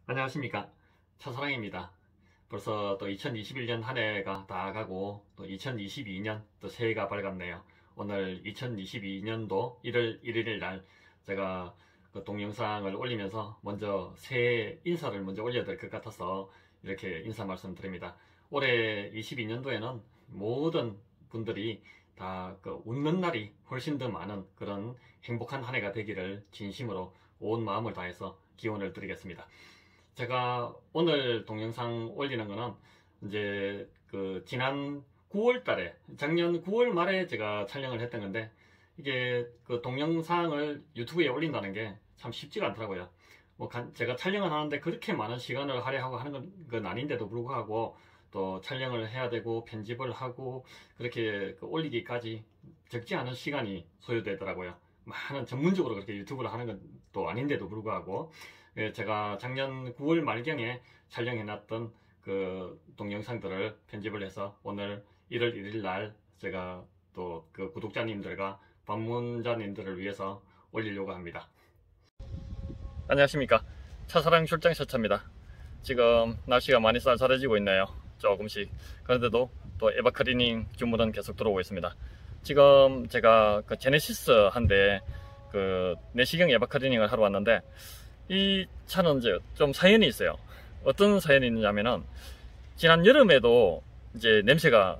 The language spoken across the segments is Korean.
안녕하십니까, 차사랑입니다. 벌써 또 2021년 한 해가 다 가고 또 2022년 또 새해가 밝았네요. 오늘 2022년도 1월 1일 날 제가 그 동영상을 올리면서 먼저 새해 인사를 먼저 올려야 될 것 같아서 이렇게 인사 말씀드립니다. 올해 22년도에는 모든 분들이 다 그 웃는 날이 훨씬 더 많은 그런 행복한 한 해가 되기를 진심으로 온 마음을 다해서 기원을 드리겠습니다. 제가 오늘 동영상 올리는 거는 이제 그 지난 9월 달에, 작년 9월 말에 제가 촬영을 했던 건데, 이게 그 동영상을 유튜브에 올린다는 게 참 쉽지가 않더라고요. 제가 촬영을 하는데 그렇게 많은 시간을 할애하고 하는 건 아닌데도 불구하고 또 촬영을 해야 되고 편집을 하고 그렇게 올리기까지 적지 않은 시간이 소요되더라고요. 많은 전문적으로 그렇게 유튜브를 하는 건 또 아닌데도 불구하고 제가 작년 9월 말경에 촬영해놨던 그 동영상들을 편집을 해서 오늘 1월 1일 날 제가 또 그 구독자님들과 방문자님들을 위해서 올리려고 합니다. 안녕하십니까, 차사랑 출장셔츠입니다. 지금 날씨가 많이 쌀쌀해지고 있네요. 조금씩. 그런데도 또 에바클리닝 주문은 계속 들어오고 있습니다. 지금 제가 그 제네시스 한대 그 내시경 에바클리닝을 하러 왔는데, 이 차는 이제 좀 사연이 있어요. 어떤 사연이 있느냐면은, 지난 여름에도 이제 냄새가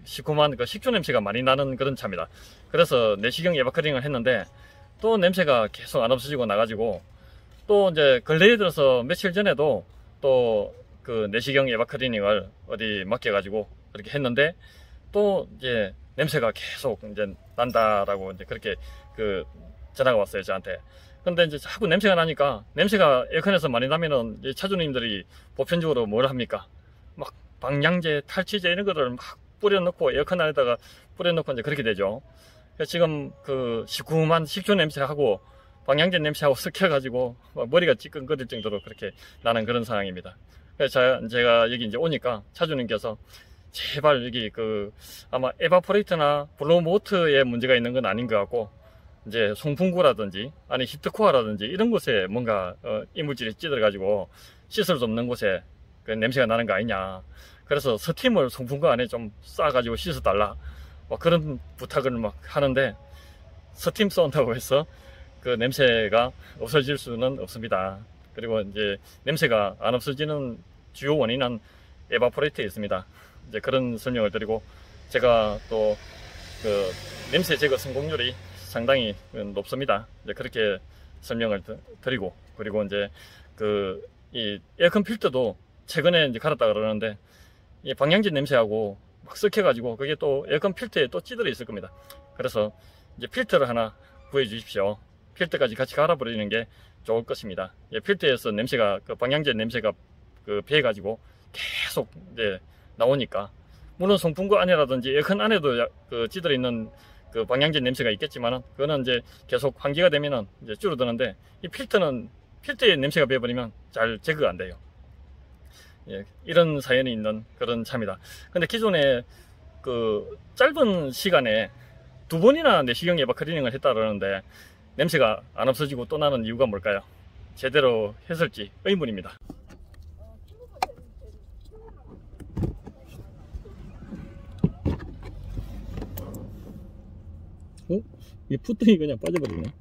시큼한 그 식초 냄새가 많이 나는 그런 차입니다. 그래서 내시경 에바클링을 했는데 또 냄새가 계속 안 없어지고 나가지고, 또 이제 근래에 들어서 며칠 전에도 또 그 내시경 에바클리닝을 어디 맡겨가지고 그렇게 했는데 또 이제 냄새가 계속 이제 난다라고 이제 그렇게 그 전화가 왔어요, 저한테. 근데 이제 자꾸 냄새가 나니까, 냄새가 에어컨에서 많이 나면은 차주님들이 보편적으로 뭘 합니까? 막 방향제, 탈취제 이런 거를 막 뿌려놓고 에어컨 안에다가 뿌려놓고 이제 그렇게 되죠. 지금 그 시큼한 식초 냄새하고 방향제 냄새하고 섞여가지고 머리가 찌끈거릴 정도로 그렇게 나는 그런 상황입니다. 그래서 제가 여기 이제 오니까 차주님께서 제발 여기 그 아마 에바포레이터나 블로모트에 문제가 있는 건 아닌 것 같고, 이제 송풍구라든지 아니 히트코어라든지 이런 곳에 뭔가 이물질이 찌들어가지고 씻을 수 없는 곳에 그 냄새가 나는 거 아니냐. 그래서 스팀을 송풍구 안에 좀 쏴가지고 씻어달라, 그런 부탁을 막 하는데, 스팀 쏜다고 해서 그 냄새가 없어질 수는 없습니다. 그리고 이제 냄새가 안 없어지는 주요 원인은 에바포레이터에 있습니다. 이제 그런 설명을 드리고, 제가 또 그 냄새 제거 성공률이 상당히 높습니다. 이제 그렇게 설명을 드리고, 그리고 이제 그 이 에어컨 필터도 최근에 이제 갈았다 그러는데, 이 방향제 냄새하고 막 섞여가지고 그게 또 에어컨 필터에 또 찌들어 있을 겁니다. 그래서 이제 필터를 하나 구해 주십시오. 필터까지 같이 갈아버리는 게 좋을 것입니다. 필터에서 냄새가, 그 방향제 냄새가 그 배가지고 계속 이제 나오니까, 물론 송풍구 안에라든지 에어컨 안에도 그 찌들어 있는 그 방향제 냄새가 있겠지만은, 그거는 이제 계속 환기가 되면은 이제 줄어드는데, 이 필터에 냄새가 배어버리면 잘 제거가 안 돼요. 이런 사연이 있는 그런 차입니다. 근데 기존에 그 짧은 시간에 2번이나 내시경 에바클리닝을 했다 그러는데 냄새가 안 없어지고 또 나는 이유가 뭘까요? 제대로 했을지 의문입니다. 이 푸등이 그냥 빠져버리네.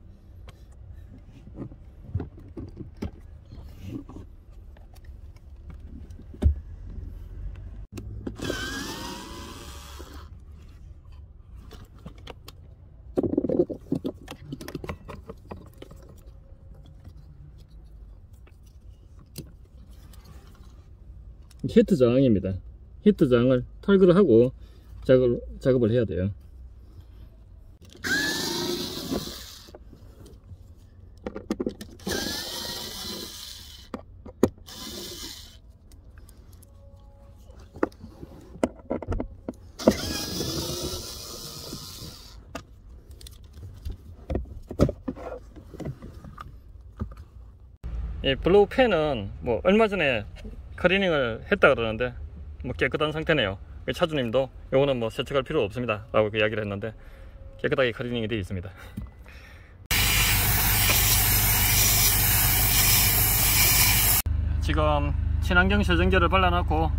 히트 저항입니다. 히트 저항을 탈거를 하고 작업을 해야 돼요. 이 블로우 팬은 뭐 얼마 전에 클리닝을 했다 그러는데 뭐 깨끗한 상태네요. 차주님도 요거는 뭐 세척할 필요 없습니다 라고 이야기를 했는데 깨끗하게 클리닝이 되어 있습니다. 지금 친환경 세정제를 발라놓고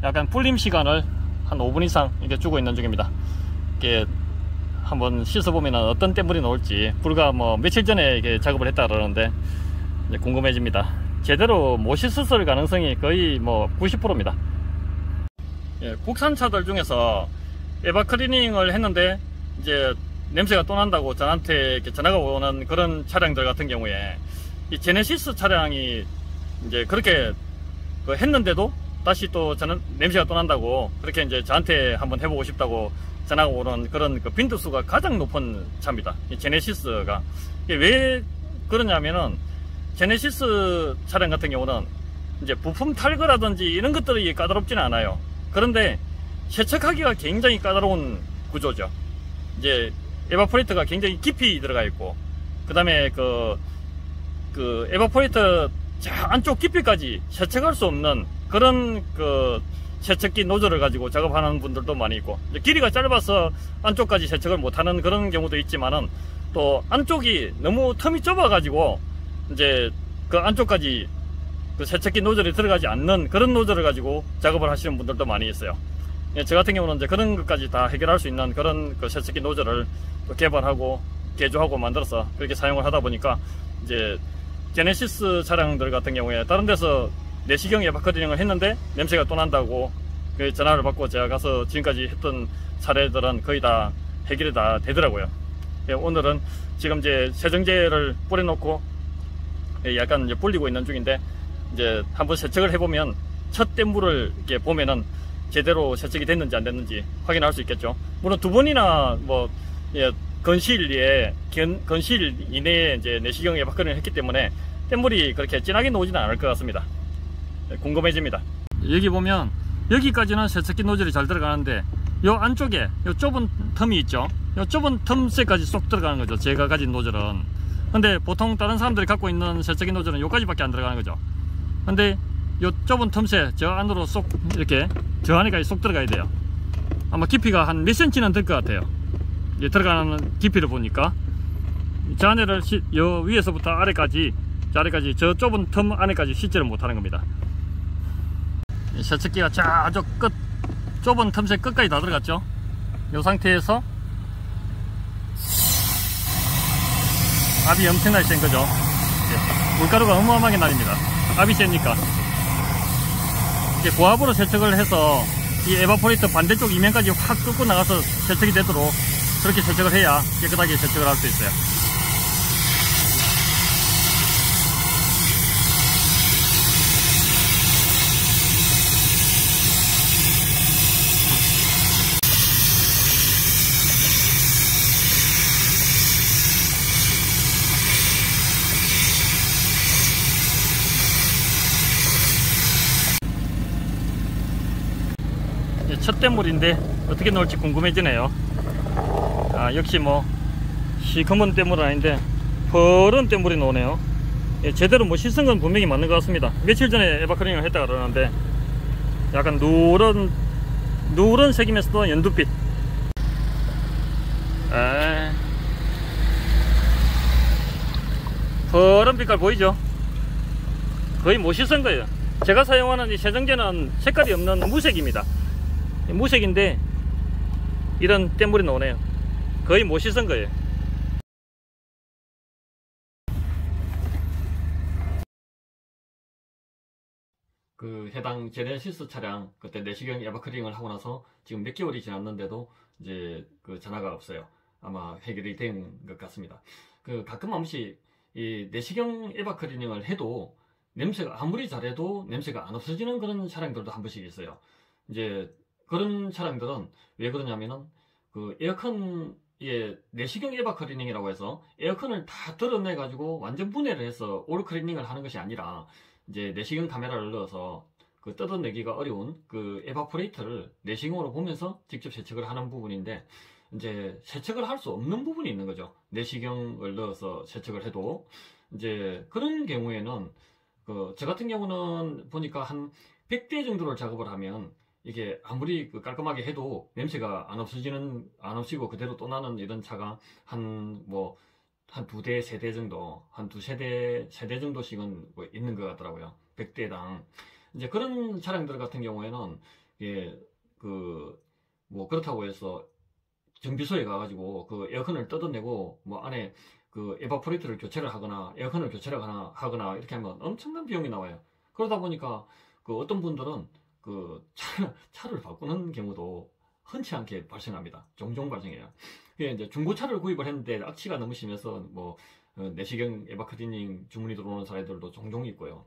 약간 불림 시간을 한 5분 이상 이렇게 주고 있는 중입니다. 이게 한번 씻어보면 어떤 때물이 나올지, 불과 뭐 며칠 전에 이게 작업을 했다 그러는데 이제 궁금해집니다. 제대로 못 씻었을 가능성이 거의 뭐 90%입니다. 예, 국산차들 중에서 에바 클리닝을 했는데 이제 냄새가 또 난다고 저한테 이렇게 전화가 오는 그런 차량들 같은 경우에 이 제네시스 차량이 이제 그렇게 했는데도 다시 또 저는 냄새가 또 난다고 그렇게 이제 저한테 한번 해보고 싶다고 전화가 오는 그런 빈도수가 가장 높은 차입니다. 이 제네시스가. 이게 왜 그러냐면은 제네시스 차량 같은 경우는 이제 부품 탈거라든지 이런 것들이 까다롭지는 않아요. 그런데 세척하기가 굉장히 까다로운 구조죠. 이제 에바포레이터가 굉장히 깊이 들어가 있고, 그 다음에 그 에바포레이터 안쪽 깊이까지 세척할 수 없는 그런 세척기 노즐을 가지고 작업하는 분들도 많이 있고, 길이가 짧아서 안쪽까지 세척을 못하는 그런 경우도 있지만은 또 안쪽이 너무 텀이 좁아 가지고 이제 그 안쪽까지 그 세척기 노즐이 들어가지 않는 그런 노즐을 가지고 작업을 하시는 분들도 많이 있어요. 예, 저 같은 경우는 이제 그런 것까지 다 해결할 수 있는 그런 세척기 노즐을 또 개발하고 개조하고 만들어서 그렇게 사용을 하다 보니까 이제 제네시스 차량들 같은 경우에 다른 데서 내시경 에바 클리닝을 했는데 냄새가 또 난다고 그 전화를 받고 제가 가서 지금까지 했던 사례들은 거의 다 해결이 다 되더라고요. 예, 오늘은 지금 이제 세정제를 뿌려놓고 약간 이제 불리고 있는 중인데, 이제 한번 세척을 해보면 첫 땜물을 이렇게 보면은 제대로 세척이 됐는지 안 됐는지 확인할 수 있겠죠. 물론 두 번이나 뭐 건실 이내에 이제 내시경 에바 클리닝을 했기 때문에 땜물이 그렇게 진하게 나오지는 않을 것 같습니다. 궁금해집니다. 여기 보면 여기까지는 세척기 노즐이 잘 들어가는데 요 안쪽에 요 좁은 텀이 있죠. 요 좁은 텀새까지 쏙 들어가는 거죠, 제가 가진 노즐은. 근데 보통 다른 사람들이 갖고 있는 세척기 노즐은 요까지밖에 안 들어가는 거죠. 근데 요 좁은 텀새 저 안으로 쏙 이렇게 저 안에까지 쏙 들어가야 돼요. 아마 깊이가 한 몇 cm는 될 것 같아요. 들어가는 깊이를 보니까 저 안에를 요 위에서부터 아래까지 저 좁은 텀 안에까지 씻지를 못하는 겁니다. 세척기가 저쪽 끝 좁은 틈새 끝까지 다 들어갔죠. 이 상태에서 압이 엄청나게 센 거죠. 물가루가 어마어마하게 날립니다. 압이 세니까 이렇게 고압으로 세척을 해서 이 에바포레이터 반대쪽 이면까지 확 뚫고 나가서 세척이 되도록 그렇게 세척을 해야 깨끗하게 세척을 할 수 있어요. 첫 땜물인데 어떻게 나올지 궁금해지네요. 역시 뭐 시커먼 땜물은 아닌데 퍼런 땜물이 나오네요. 제대로 못 씻은 건 분명히 맞는 것 같습니다. 며칠 전에 에바 클리닝을 했다 그러는데 약간 누런 색이면서도 연두빛. 퍼런 빛깔 보이죠? 거의 못 씻은 거예요. 제가 사용하는 이 세정제는 색깔이 없는 무색입니다. 무색인데 이런 땜물이 나오네요. 거의 못 씻은 거예요. 그 해당 제네시스 차량 그때 내시경 에바 클리닝을 하고 나서 지금 몇 개월이 지났는데도 이제 그 전화가 없어요. 아마 해결이 된 것 같습니다. 가끔 한 번씩 이 내시경 에바 클리닝을 해도 냄새가 아무리 잘해도 냄새가 안 없어지는 그런 차량들도 한 번씩 있어요. 이제 그런 차량들은 왜 그러냐면은 그 에어컨에 내시경 에바 클리닝이라고 해서 에어컨을 다 드러내 가지고 완전 분해를 해서 올 클리닝을 하는 것이 아니라 이제 내시경 카메라를 넣어서 그 뜯어내기가 어려운 그 에바포레이터를 내시경으로 보면서 직접 세척을 하는 부분인데, 이제 세척을 할 수 없는 부분이 있는 거죠. 내시경을 넣어서 세척을 해도. 이제 그런 경우에는 저 같은 경우는 보니까 한 100대 정도를 작업을 하면 이게 아무리 깔끔하게 해도 냄새가 안 없어지고 그대로 또 나는 이런 차가 한 뭐 한 두 대, 세 대 정도, 한 두세 대, 세 대 정도씩은 뭐 있는 것 같더라고요. 100대당. 이제 그런 차량들 같은 경우에는, 예, 뭐 그렇다고 해서 정비소에 가가지고 그 에어컨을 뜯어내고 뭐 안에 그 에바포레이터를 교체를 하거나 에어컨을 교체를 하거나 이렇게 하면 엄청난 비용이 나와요. 그러다 보니까 그 어떤 분들은 그 차를 바꾸는 경우도 흔치 않게 발생합니다. 종종 발생해요. 그게 이제 중고차를 구입을 했는데 악취가 너무 심해서 뭐 내시경 에바클리닝 주문이 들어오는 사례들도 종종 있고요.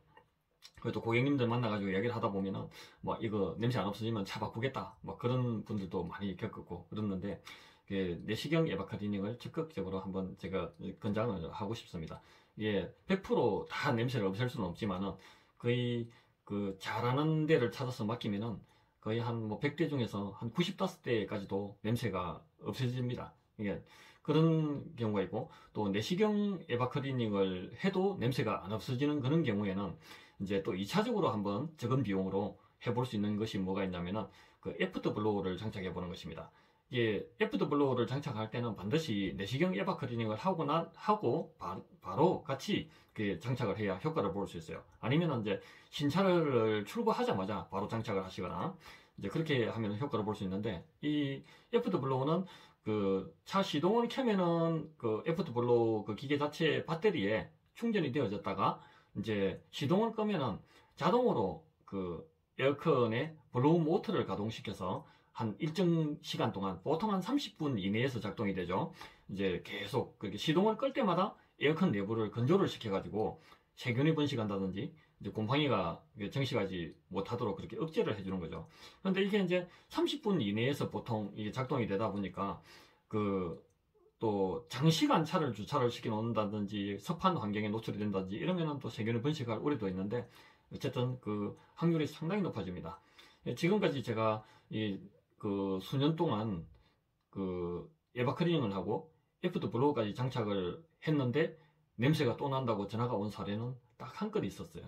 그래도 고객님들 만나가지고 이야기를 하다 보면은 뭐 이거 냄새 안 없어지면 차 바꾸겠다 뭐 그런 분들도 많이 겪었고 그랬는데 그 내시경 에바클리닝을 적극적으로 한번 제가 권장을 하고 싶습니다. 이게 100%다 냄새를 없앨 수는 없지만은 거의 그 잘하는 데를 찾아서 맡기면은 거의 한 뭐 100대 중에서 한 95대까지도 냄새가 없어집니다. 이게 그런 경우가 있고 또 내시경 에바클리닝을 해도 냄새가 안 없어지는 그런 경우에는 이제 또 2차적으로 한번 적은 비용으로 해볼 수 있는 것이 뭐가 있냐면은 그 애프터 블로어를 장착해 보는 것입니다. 이게 애프터 블로어를 장착할 때는 반드시 내시경 에바클리닝을 하고 바로 같이 그 장착을 해야 효과를 볼 수 있어요. 아니면 이제 신차를 출고하자마자 바로 장착을 하시거나 이제 그렇게 하면 효과를 볼 수 있는데 이 애프터 블로어는 그 차 시동을 켜면은 그 애프터 블로어 그 기계 자체 배터리에 충전이 되어졌다가 이제 시동을 끄면은 자동으로 그 에어컨에 블로우 모터를 가동시켜서 한 일정 시간 동안 보통 한 30분 이내에서 작동이 되죠. 이제 계속 그렇게 시동을 끌 때마다 에어컨 내부를 건조를 시켜가지고 세균이 번식한다든지 이제 곰팡이가 정식하지 못하도록 그렇게 억제를 해주는 거죠. 그런데 이게 이제 30분 이내에서 보통 이게 작동이 되다 보니까 또 장시간 차를 주차를 시켜 놓는다든지 습한 환경에 노출이 된다든지 이러면은 또 세균이 번식할 우려도 있는데 어쨌든 그 확률이 상당히 높아집니다. 지금까지 제가 그 수년 동안 그 에바클리닝을 하고 애프터 블로어까지 장착을 했는데 냄새가 또 난다고 전화가 온 사례는 딱 한 건 있었어요.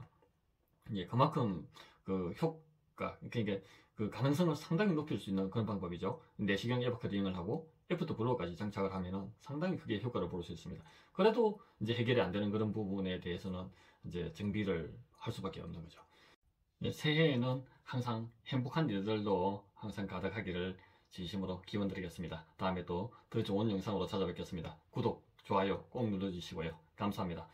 예, 그만큼 그 효과, 그러니까 그 가능성을 상당히 높일 수 있는 그런 방법이죠. 내시경 에바클리닝을 하고 애프터 블로어까지 장착을 하면은 상당히 크게 효과를 볼 수 있습니다. 그래도 이제 해결이 안 되는 그런 부분에 대해서는 이제 정비를 할 수밖에 없는 거죠. 예, 새해에는 항상 행복한 일들로 항상 가득하기를 진심으로 기원드리겠습니다. 다음에 또 더 좋은 영상으로 찾아뵙겠습니다. 구독, 좋아요 꼭 눌러주시고요. 감사합니다.